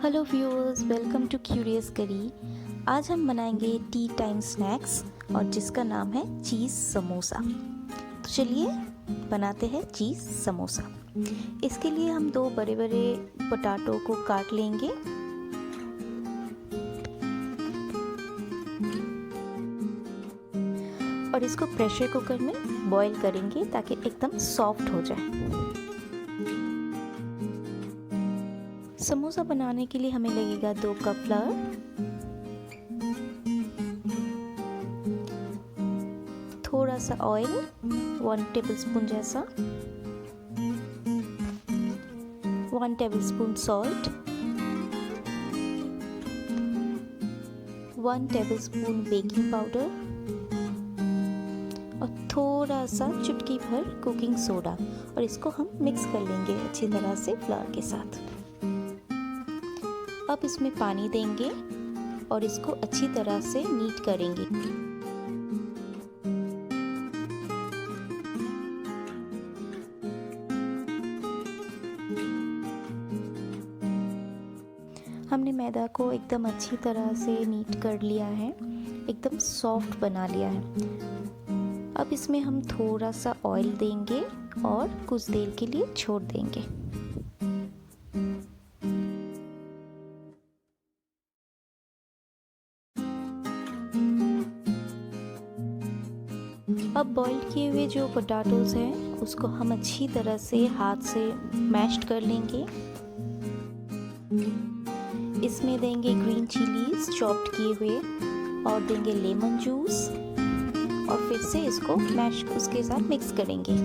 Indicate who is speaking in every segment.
Speaker 1: Hello viewers, welcome to curious curry. आज हम बनाएंगे टी टाइम स्नैक्स और जिसका नाम है चीज़ समोसा। तो चलिए बनाते हैं चीज़ समोसा। इसके लिए हम दो बड़े बड़े पोटैटो को काट लेंगे और इसको प्रेशर कुकर में बॉईल करेंगे ताकि एकदम सॉफ्ट हो जाए। समोसा बनाने के लिए हमें लगेगा 2 कप फ्लावर, थोड़ा सा ऑयल 1 टेबलस्पून जैसा, 1 tablespoon salt, 1 tablespoon baking powder और थोड़ा सा चुटकी भर कुकिंग सोडा, और इसको हम मिक्स कर लेंगे अच्छी तरह से फ्लावर के साथ। अब इसमें पानी देंगे और इसको अच्छी तरह से नीट करेंगे। हमने मैदा को एकदम अच्छी तरह से नीट कर लिया है, एकदम सॉफ्ट बना लिया है। अब इसमें हम थोड़ा सा ऑयल देंगे और कुछ देर के लिए छोड़ देंगे। अब बॉईल किए हुए जो पोटैटोज हैं उसको हम अच्छी तरह से हाथ से मैश कर लेंगे। इसमें देंगे ग्रीन चिलीज चॉप्ड किए हुए और देंगे लेमन जूस और फिर से इसको मैश उसके साथ मिक्स करेंगे।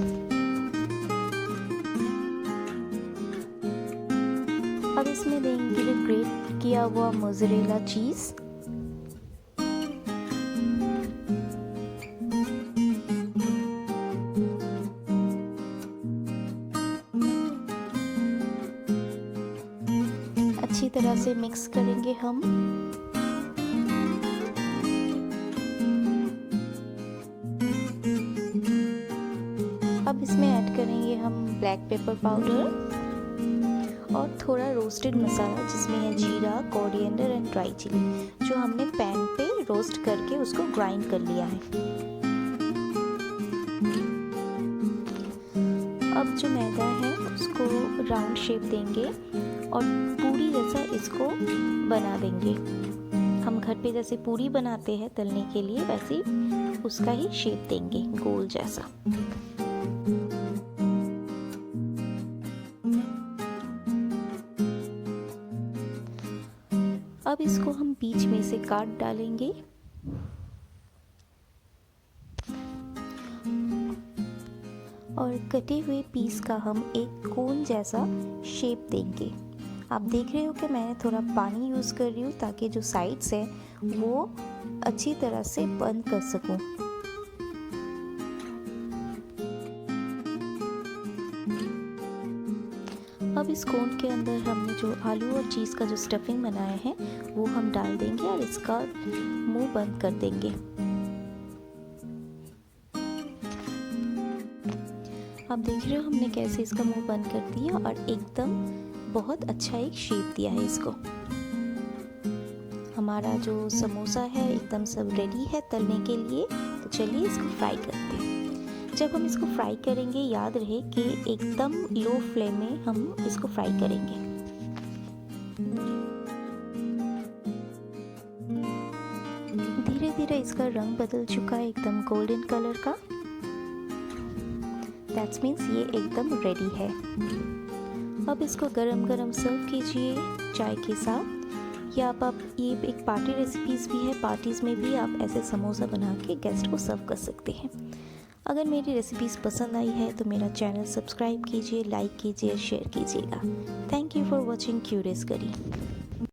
Speaker 1: अब इसमें देंगे ग्रेट किया हुआ मोज़रेला चीज़, अच्छी तरह से मिक्स करेंगे हम। अब इसमें ऐड करेंगे हम ब्लैक पेपर पाउडर और थोड़ा रोस्टेड मसाला जिसमें है जीरा, कोरिएंडर एंड ड्राई चिली, जो हमने पैन पे रोस्ट करके उसको ग्राइंड कर लिया है। अब जो मैदा है उसको राउंड शेप देंगे और पूरी जैसा इसको बना देंगे। हम घर पे जैसे पूरी बनाते हैं तलने के लिए, वैसे उसका ही शेप देंगे गोल जैसा। अब इसको हम बीच में से काट डालेंगे और कटे हुए पीस का हम एक कोन जैसा शेप देंगे। आप देख रहे हो कि मैंने थोड़ा पानी यूज़ कर रही हूँ ताकि जो साइड्स है वो अच्छी तरह से बंद कर सकूँ। अब इस कोन के अंदर हमने जो आलू और चीज़ का जो स्टफिंग बनाया है वो हम डाल देंगे और इसका मुंह बंद कर देंगे। आप देख रहे हो हमने कैसे इसका मुंह बंद कर दिया और एकदम बहुत अच्छा एक शेप दिया है इसको। हमारा जो समोसा है एकदम सब रेडी है तलने के लिए। तो चलिए इसको फ्राई करते हैं। जब हम इसको फ्राई करेंगे याद रहे कि एकदम लो फ्लेम में हम इसको फ्राई करेंगे। धीरे धीरे इसका रंग बदल चुका है एकदम गोल्डन कलर का। दैट्स मीन्स ये एकदम रेडी है। अब इसको गरम गरम सर्व कीजिए चाय के साथ, या आप ये एक पार्टी रेसिपीज़ भी है, पार्टीज़ में भी आप ऐसे समोसा बना के गेस्ट को सर्व कर सकते हैं। अगर मेरी रेसिपीज़ पसंद आई है तो मेरा चैनल सब्सक्राइब कीजिए, लाइक कीजिए, शेयर कीजिएगा। Thank you for watching curious करी।